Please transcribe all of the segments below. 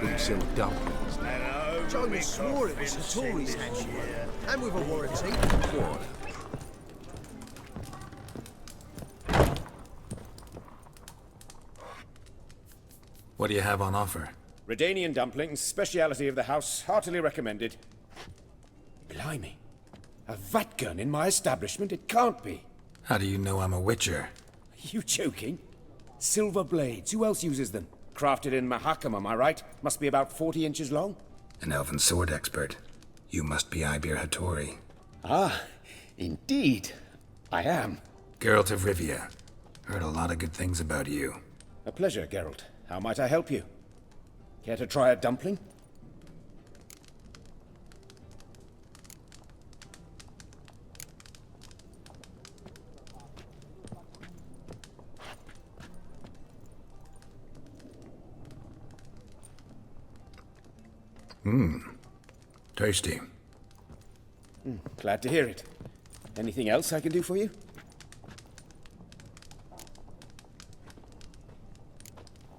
wouldn't sell dumplings. Johnny swore it was the Tories' handiwork, and with a warranty. What do you have on offer? Redanian dumplings, speciality of the house, heartily recommended. Blimey. A vat gun in my establishment? It can't be. How do you know I'm a witcher? Are you joking? Silver blades, who else uses them? Crafted in Mahakam, am I right? Must be about 40 inches long? An elven sword expert. You must be Ibir Hattori. Ah, indeed. I am. Geralt of Rivia. Heard a lot of good things about you. A pleasure, Geralt. How might I help you? Care to try a dumpling? Tasty. Glad to hear it. Anything else I can do for you?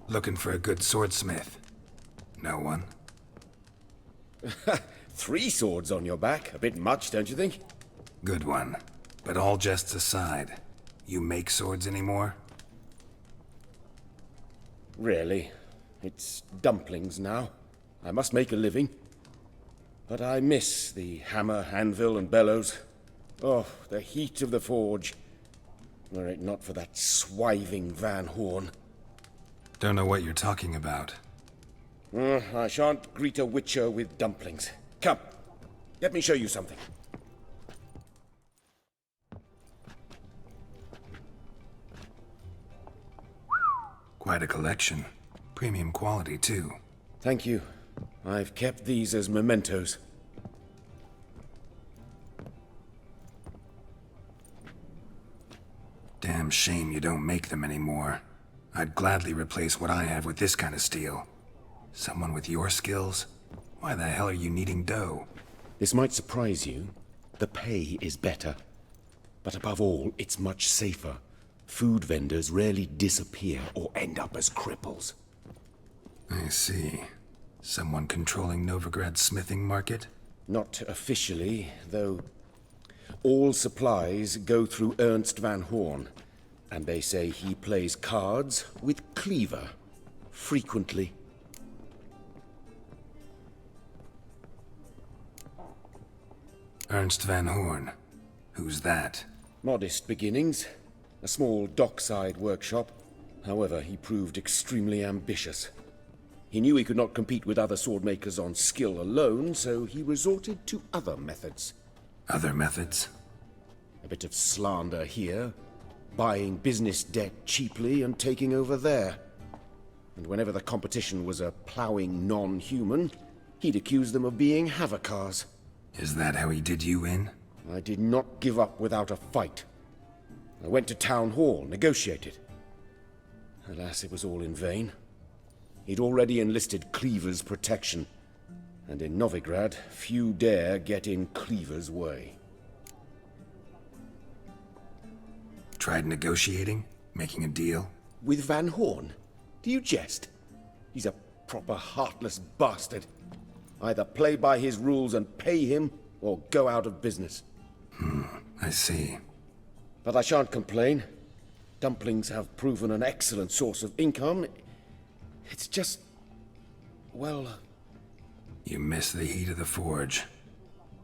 Looking for a good swordsmith. No one? 3 swords on your back. A bit much, don't you think? Good one. But all jests aside, you make swords anymore? Really? It's dumplings now. I must make a living. But I miss the hammer, anvil, and bellows. Oh, the heat of the forge. Were it not for that swiving Van Horn. Don't know what you're talking about. I shan't greet a witcher with dumplings. Come, let me show you something. Quite a collection. Premium quality, too. Thank you. I've kept these as mementos. Damn shame you don't make them anymore. I'd gladly replace what I have with this kind of steel. Someone with your skills? Why the hell are you needing dough? This might surprise you. The pay is better. But above all, it's much safer. Food vendors rarely disappear or end up as cripples. I see. Someone controlling Novigrad's smithing market? Not officially, though. All supplies go through Ernst Van Horn, and they say he plays cards with Cleaver, frequently. Ernst Van Horn. Who's that? Modest beginnings. A small dockside workshop. However, he proved extremely ambitious. He knew he could not compete with other swordmakers on skill alone, so he resorted to other methods. Other methods? A bit of slander here, buying business debt cheaply and taking over there. And whenever the competition was a ploughing non-human, he'd accuse them of being Havakars. Is that how he did you in? I did not give up without a fight. I went to town hall, negotiated. Alas, it was all in vain. He'd already enlisted Cleaver's protection, and in Novigrad, few dare get in Cleaver's way. Tried negotiating? Making a deal? With Van Horn? Do you jest? He's a proper heartless bastard. Either play by his rules and pay him, or go out of business. I see. But I shan't complain. Dumplings have proven an excellent source of income. It's just... well... You miss the heat of the forge.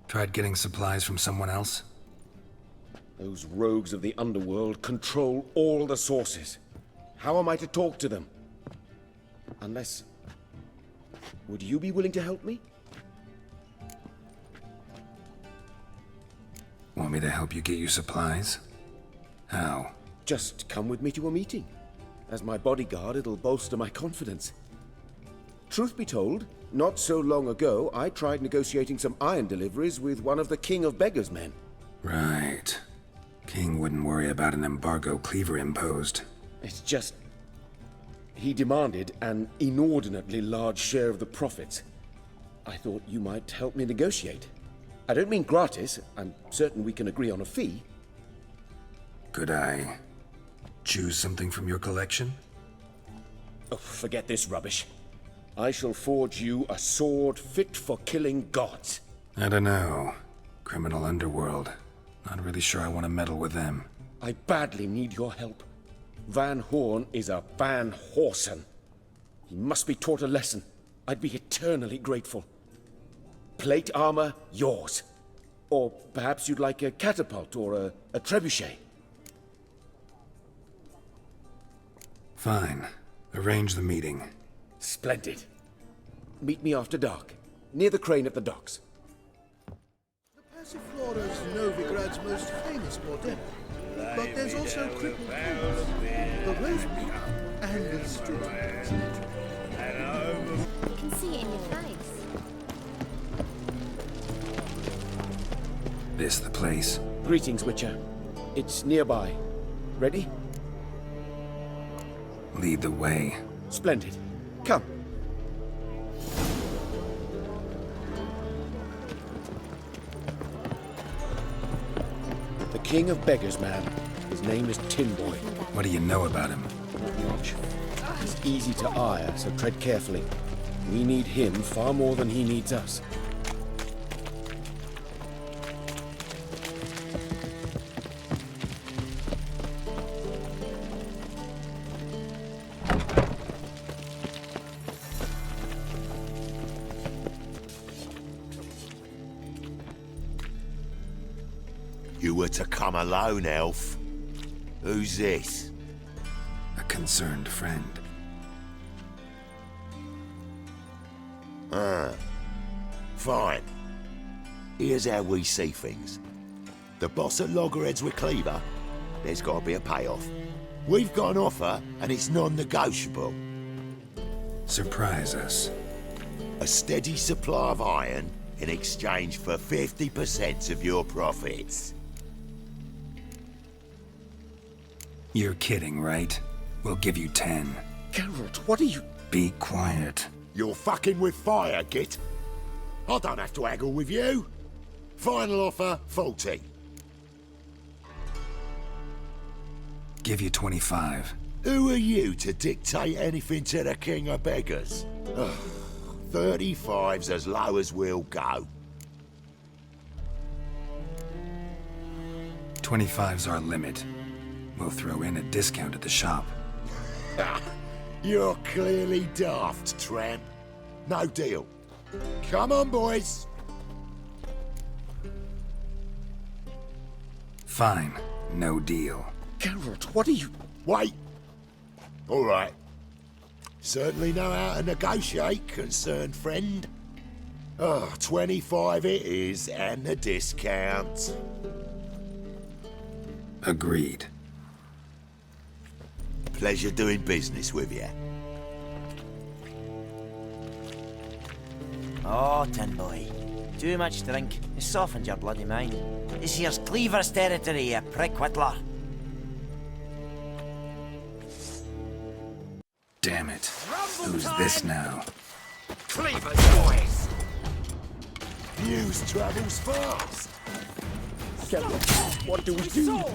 Tried getting supplies from someone else? Those rogues of the underworld control all the sources. How am I to talk to them? Unless... would you be willing to help me? Want me to help you get you supplies? How? Just come with me to a meeting. As my bodyguard, it'll bolster my confidence. Truth be told, not so long ago, I tried negotiating some iron deliveries with one of the King of Beggars' men. Right. King wouldn't worry about an embargo Cleaver imposed. It's just... he demanded an inordinately large share of the profits. I thought you might help me negotiate. I don't mean gratis. I'm certain we can agree on a fee. Could I choose something from your collection? Oh, forget this rubbish. I shall forge you a sword fit for killing gods. I don't know. Criminal underworld. Not really sure I want to meddle with them. I badly need your help. Van Horn is a Van Horsen. He must be taught a lesson. I'd be eternally grateful. Plate armor, yours. Or perhaps you'd like a catapult or a trebuchet. Fine. Arrange the meeting. Splendid. Meet me after dark, near the crane at the docks. The Passiflora is Novigrad's most famous bordel. But there's also crippled pools, the rosemead, and the street. You can see it in your face. This the place? Greetings, Witcher. It's nearby. Ready? Lead the way. Splendid. Come. The King of Beggars, man. His name is Tin Boy. What do you know about him? Not much. He's easy to ire, so tread carefully. We need him far more than he needs us. You were to come alone, elf. Who's this? A concerned friend. Fine. Here's how we see things. The boss at Loggerheads with Cleaver, there's got to be a payoff. We've got an offer, and it's non-negotiable. Surprise us. A steady supply of iron in exchange for 50% of your profits. You're kidding, right? We'll give you 10. Geralt, what are you... Be quiet. You're fucking with fire, Git. I don't have to haggle with you. Final offer, 40. Give you 25. Who are you to dictate anything to the King of Beggars? 35's as low as we'll go. 25's our limit. We'll throw in a discount at the shop. You're clearly daft, tramp. No deal. Come on, boys. Fine. No deal. Geralt, what are you... Wait. All right. Certainly know how to negotiate, concerned friend. 25 it is, and the discount. Agreed. Pleasure doing business with you. Oh, Tin Boy. Too much drink has softened your bloody mind. This here's Cleaver's territory, you prick whittler. Damn it. Who's this now? Cleaver boys! News travels fast. Geralt, what do we do? You'll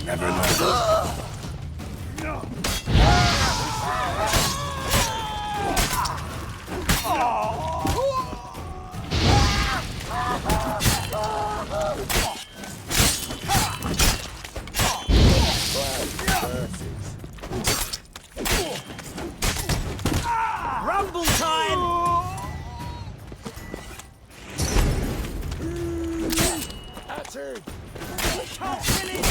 never learn. Rumble time! That's it. Can't finish!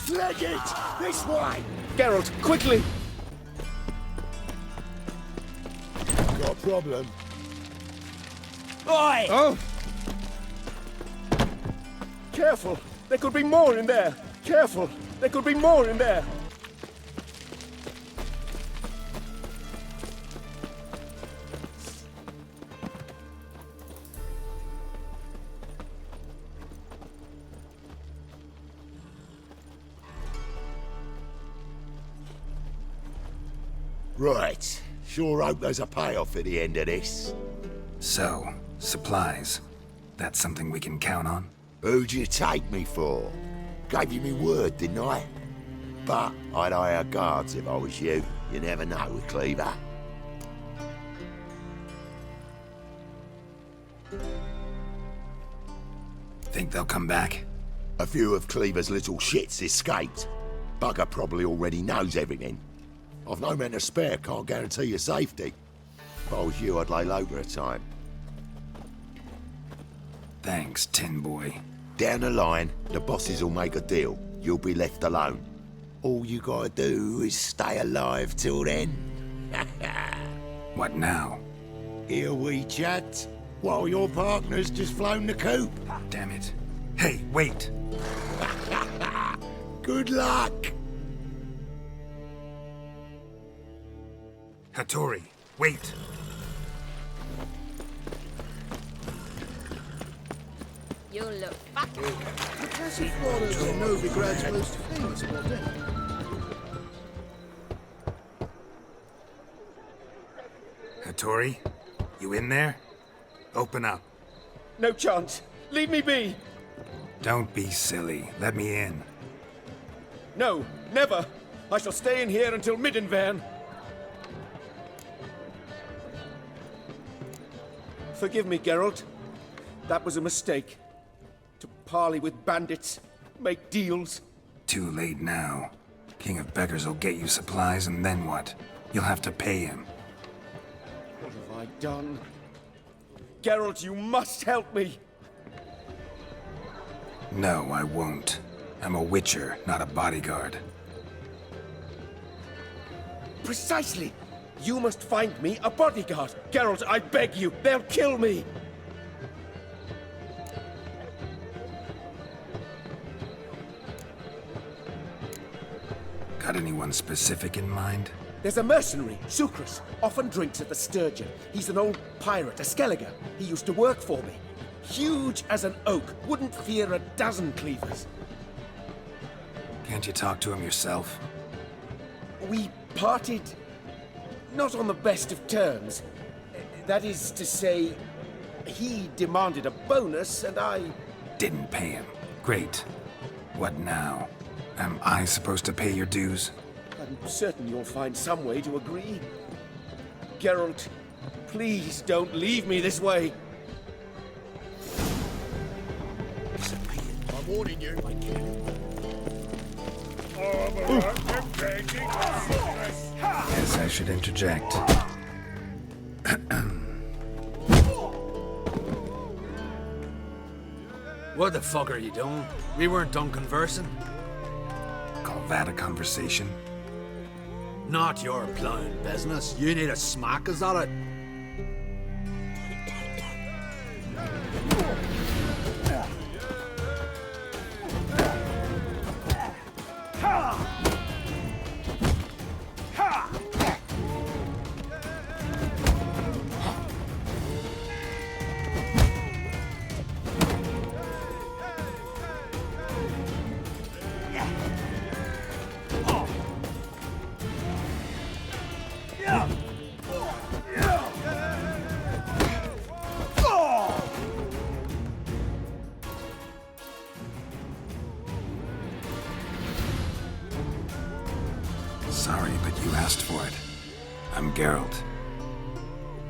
Leg it! This way! Geralt, quickly! Got a problem. Oi! Oh! Careful! There could be more in there! Careful! There could be more in there! Right. Sure hope there's a payoff at the end of this. So, Supplies. That's something we can count on? Who'd you take me for? Gave you me word, didn't I? But I'd hire guards if I was you. You never know with Cleaver. Think they'll come back? A few of Cleaver's little shits escaped. Bugger probably already knows everything. I've no men to spare, can't guarantee your safety. If I was you, I'd lay low for a time. Thanks, Tin Boy. Down the line, the bosses will make a deal. You'll be left alone. All you gotta do is stay alive till then. What now? Here we chat, while your partner's just flown the coop. Damn it. Hey, wait! Good luck! Hattori, wait! You look fucking. The Passiflora is Novigrad's most famous botanic. Hattori, you in there? Open up. No chance. Leave me be. Don't be silly. Let me in. No, never. I shall stay in here until Middenvern. Forgive me, Geralt. That was a mistake. To parley with bandits, make deals. Too late now. King of Beggars will get you supplies, and then what? You'll have to pay him. What have I done? Geralt, you must help me! No, I won't. I'm a witcher, not a bodyguard. Precisely! You must find me a bodyguard! Geralt, I beg you! They'll kill me! Got anyone specific in mind? There's a mercenary, Sucrus, often drinks at the Sturgeon. He's an old pirate, a Skelliger. He used to work for me. Huge as an oak, wouldn't fear a dozen cleavers. Can't you talk to him yourself? We parted not on the best of terms. That is to say, he demanded a bonus and I... Didn't pay him. Great. What now? Am I supposed to pay your dues? I'm certain you'll find some way to agree. Geralt, please don't leave me this way. I'm warning you. Guess I should interject. What the fuck are you doing? We weren't done conversing. Call that a conversation? Not your plowing business. You need a smack us at it. Sorry, but you asked for it. I'm Geralt.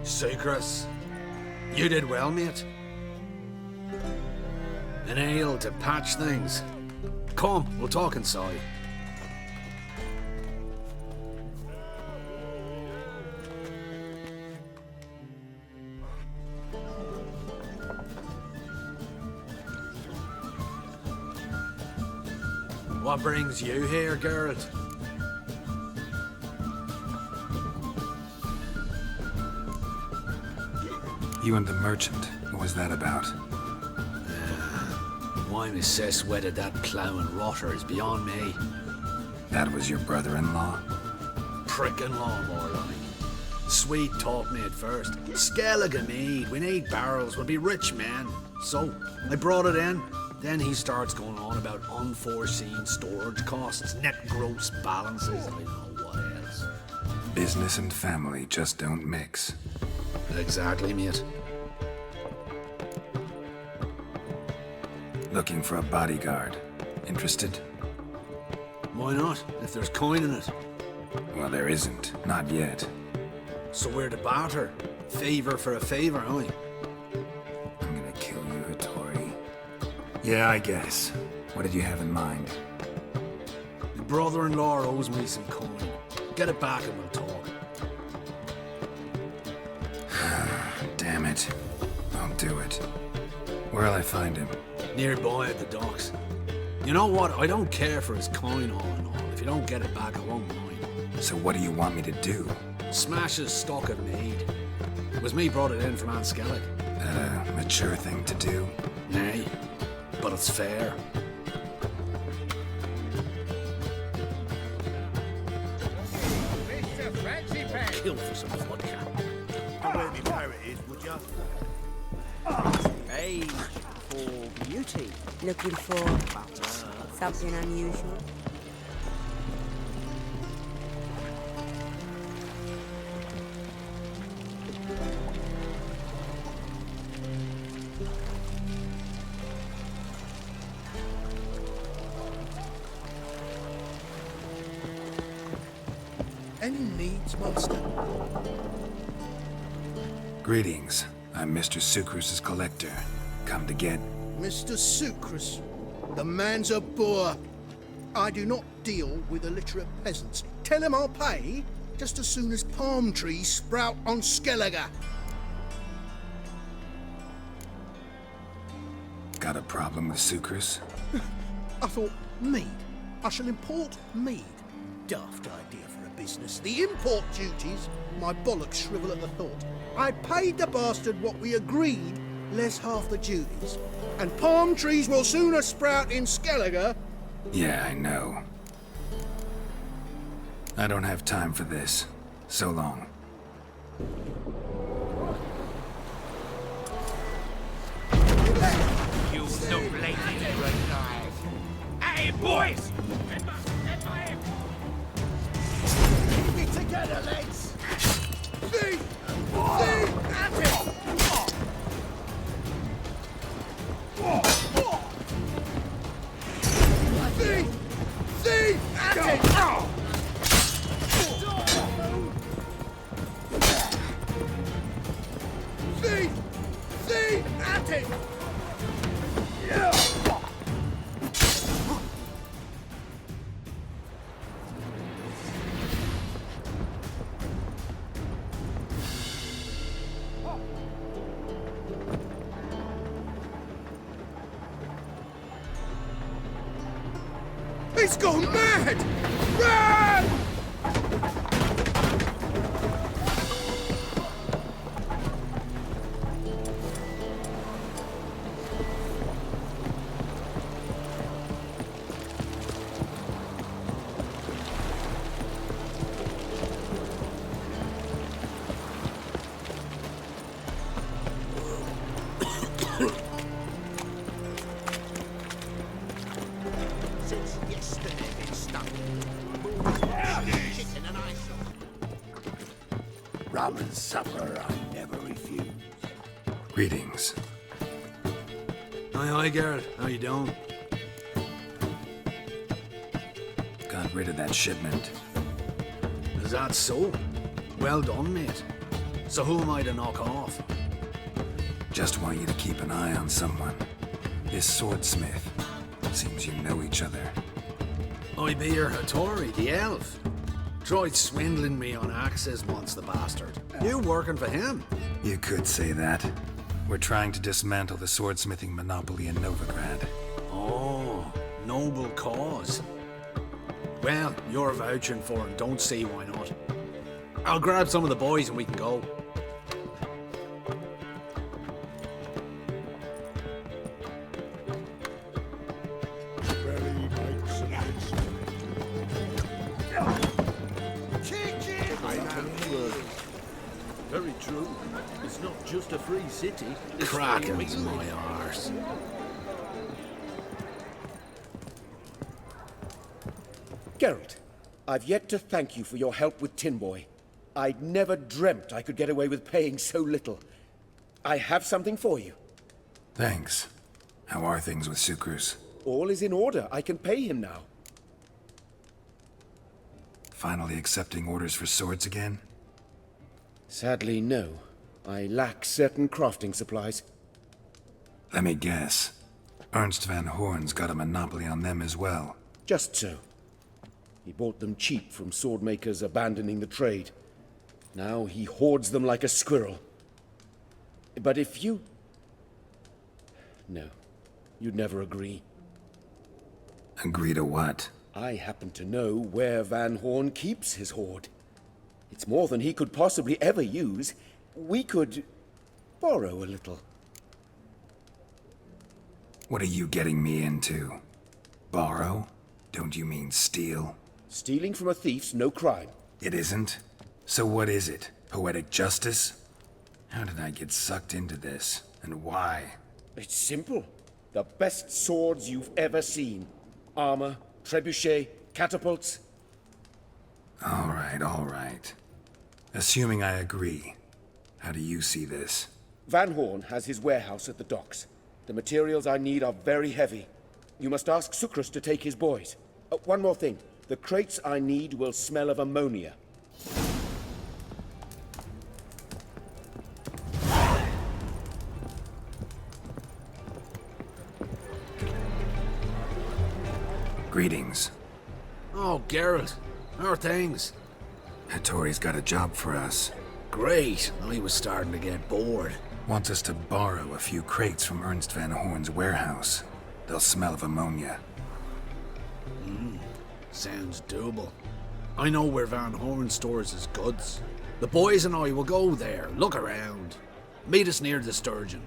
Sucrus, you did well, mate. An ale to patch things. Come, we'll talk inside. What brings you here, Geralt? You and the merchant. What was that about? Why Miss Sis wedded that ploughing rotter is beyond me. That was your brother-in-law? Prick-in-law, more like. Sweet talk me at first. Skelligan mead, we need barrels, we'll be rich men. So, I brought it in. Then he starts going on about unforeseen storage costs, net gross balances, I don't know what else. Business and family just don't mix. Exactly, mate. Looking for a bodyguard. Interested? Why not, if there's coin in it? Well, there isn't. Not yet. So we're to barter. Favor for a favor, aye? I'm gonna kill you, Hattori. Yeah, I guess. What did you have in mind? My brother-in-law owes me some coin. Get it back and we'll talk. Damn it. I'll do it. Where'll I find him? Nearby at the docks. You know what? I don't care for his coin all in all. If you don't get it back, I won't mind. So what do you want me to do? Smash his stock of mead. It was me brought it in from Aunt Skellig. That a mature thing to do? Nay, but it's fair. Kill for some vodka. Where me parrot is, would ya? Age for beauty. Looking for something unusual. Any needs, master? Greetings. I'm Mr. Sucrus's collector. Come to get... Mr. Sucrus, the man's a boor. I do not deal with illiterate peasants. Tell him I'll pay just as soon as palm trees sprout on Skellige. Got a problem with Sucrus? I thought, mead. I shall import mead. Daft idea for a business. The import duties, my bollocks shrivel at the thought. I paid the bastard what we agreed, less half the duties. And palm trees will sooner sprout in Skellige. Yeah, I know. I don't have time for this. So long. You so blatant right. Hey, boys! Keep it together, lads! See! See! At it! See! See! At it! See! See! At it! He's gone mad! Run! Since yesterday been stuck. Chicken and ice. Rum and supper I never refuse. Greetings. Aye, Garrett. How you doing? Got rid of that shipment. Is that so? Well done, mate. So who am I to knock off? Just want you to keep an eye on someone. This swordsmith. Seems you know each other. I be your Hattori, the elf. Tried swindling me on axes once, the bastard. You working for him? You could say that. We're trying to dismantle the swordsmithing monopoly in Novigrad. Oh, noble cause. Well, you're vouching for him, don't see why not. I'll grab some of the boys and we can go. Very true. It's not just a free city. It's Kraken's free my arse. Geralt, I've yet to thank you for your help with Tin Boy. I'd never dreamt I could get away with paying so little. I have something for you. Thanks. How are things with Sukrus? All is in order. I can pay him now. Finally accepting orders for swords again? Sadly, no. I lack certain crafting supplies. Let me guess. Ernst van Horn's got a monopoly on them as well. Just so. He bought them cheap from swordmakers abandoning the trade. Now he hoards them like a squirrel. But if you... No. You'd never agree. Agree to what? I happen to know where Van Horn keeps his hoard. It's more than he could possibly ever use. We could borrow a little. What are you getting me into? Borrow? Don't you mean steal? Stealing from a thief's no crime. It isn't? So what is it? Poetic justice? How did I get sucked into this? And why? It's simple. The best swords you've ever seen. Armor, trebuchet, catapults. All right. Assuming I agree, how do you see this? Van Horn has his warehouse at the docks. The materials I need are very heavy. You must ask Sukrus to take his boys. One more thing. The crates I need will smell of ammonia. Greetings. Oh, Geralt. How are things? Hattori's got a job for us. Great. I was starting to get bored. Wants us to borrow a few crates from Ernst van Horn's warehouse. They'll smell of ammonia. Sounds doable. I know where Van Horn stores his goods. The boys and I will go there, look around. Meet us near the Sturgeon.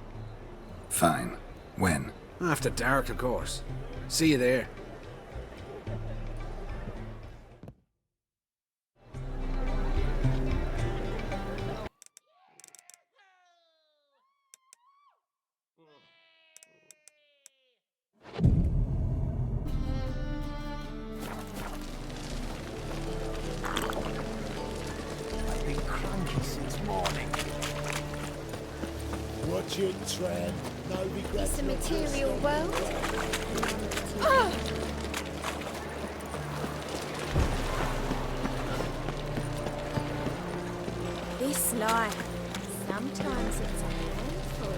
Fine. When? After dark, of course. See you there. Watch it, Tran. Novi Grad. It's a material world. Ah! This life, sometimes it's a handful.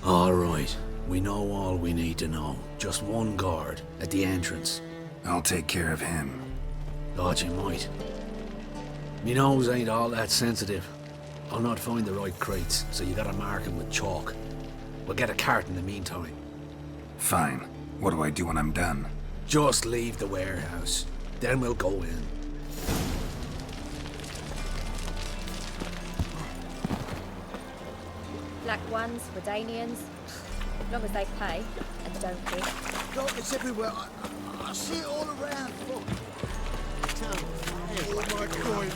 All right. We know all we need to know. Just one guard at the entrance. I'll take care of him. Thought you might. Me nose ain't all that sensitive. I'll not find the right crates, so you gotta mark them with chalk. We'll get a cart in the meantime. Fine. What do I do when I'm done? Just leave the warehouse. Then we'll go in. Black ones, Redanians. As long as they pay and don't care. God, it's everywhere. I see it all around. Look. Oh my God.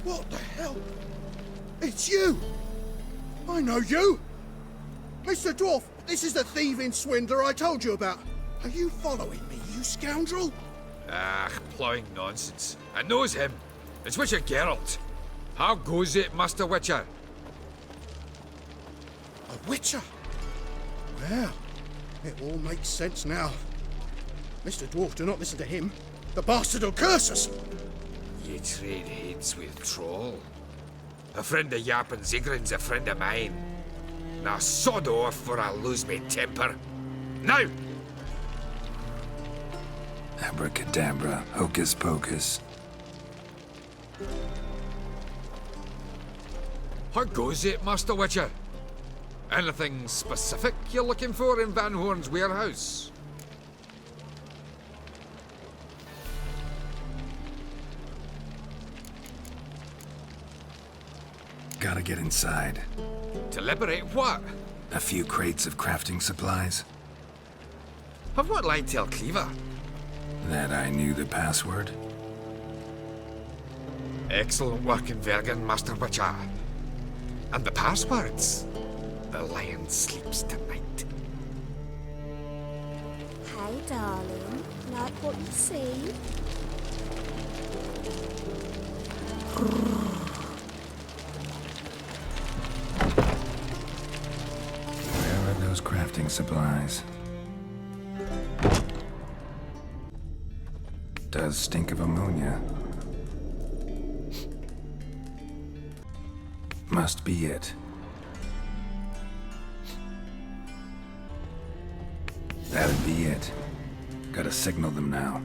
What the hell? It's you! I know you! Mr. Dwarf, this is the thieving swindler I told you about. Are you following me, you scoundrel? Ah, ploughing nonsense. I knows him. It's Witcher Geralt. How goes it, Master Witcher? A witcher? Well, it all makes sense now. Mr. Dwarf, do not listen to him. The bastard will curse us! Ye trade heads with troll. A friend of Yap and Zigrin's a friend of mine. Now sod off or I'll lose my temper. Now! Abracadabra, hocus pocus. How goes it, Master Witcher? Anything specific you're looking for in Van Horn's warehouse? Gotta get inside. To liberate what? A few crates of crafting supplies. Of what light tell Cleaver? That I knew the password. Excellent work in Vergen, Master Witcher. And the passwords? The lion sleeps tonight. Hey, darling. Like what you see? Where are those crafting supplies? Does stink of ammonia. Must be it. That'd be it. Gotta signal them now.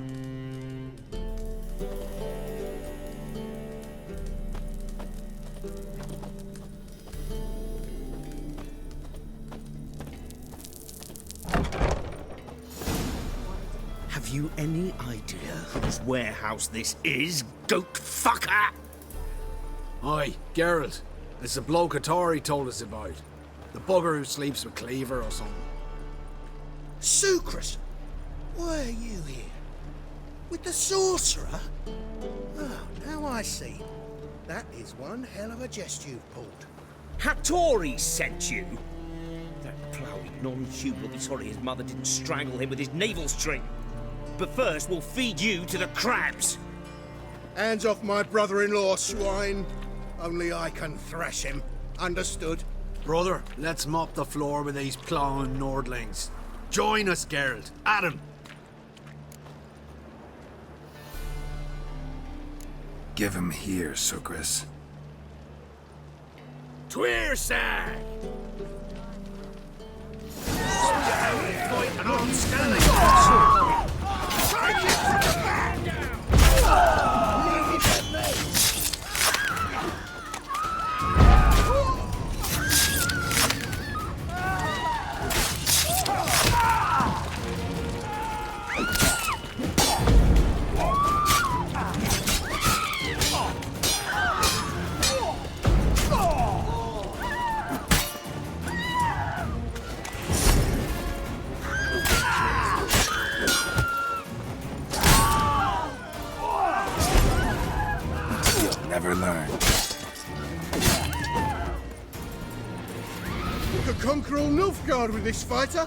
Have you any idea whose warehouse this is, goat fucker? Aye, Geralt. It's the bloke Atari told us about. The bugger who sleeps with Cleaver or something. Sucrus, why are you here? With the sorcerer? Oh, now I see. That is one hell of a jest you've pulled. Hattori sent you? That ploughing non-Jew will be sorry his mother didn't strangle him with his navel string. But first, we'll feed you to the crabs. Hands off my brother-in-law, swine. Only I can thrash him. Understood? Brother, let's mop the floor with these plowing Nordlings. Join us, Geralt. Adam. Give him here, Sucrus. Tweersag! Never learn. You could conquer all Nilfgaard with this fighter.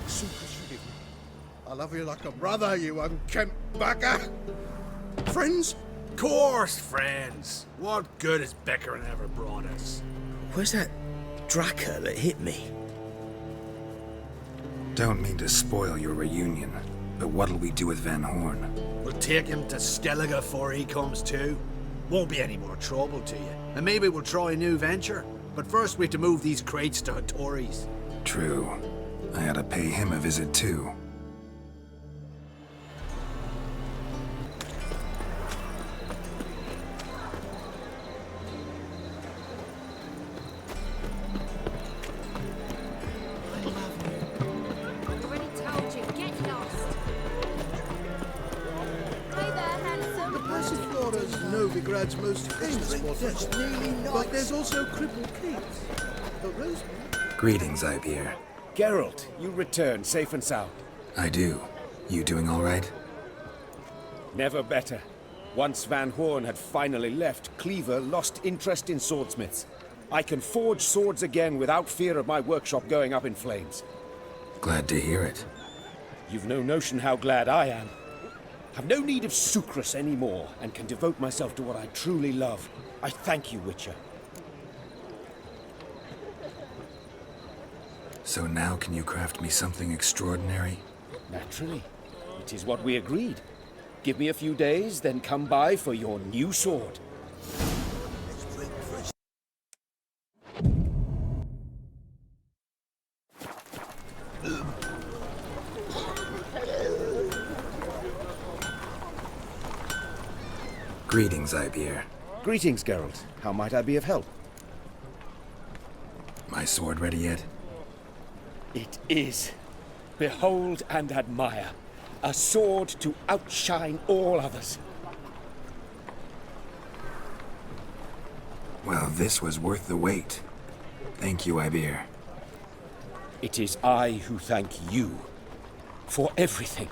Sucrus, forgive me. I love you like a brother, you unkempt bugger. Friends? Course, friends. What good has Beckerin ever brought us? Where's that Draka that hit me? Don't mean to spoil your reunion, but what'll we do with Van Horn? We'll take him to Skellige before he comes too. Won't be any more trouble to you. And maybe we'll try a new venture. But first we have to move these crates to Hattori's. True. I had to pay him a visit too. Already told you, get lost. Hi there, handsome. The Passiflora's Novigrad's most famous destiny, but there's also crippled Keats. The Rosemary. Greetings, Ibeer. Geralt, you returned safe and sound. I do. You doing all right? Never better. Once Van Horn had finally left, Cleaver lost interest in swordsmiths. I can forge swords again without fear of my workshop going up in flames. Glad to hear it. You've no notion how glad I am. I've no need of Sucrus anymore, and can devote myself to what I truly love. I thank you, Witcher. So now can you craft me something extraordinary? Naturally. It is what we agreed. Give me a few days, then come by for your new sword. Greetings, Ibeer. Greetings, Geralt. How might I be of help? My sword ready yet? It is. Behold and admire. A sword to outshine all others. Well, this was worth the wait. Thank you, Ibeer. It is I who thank you for everything.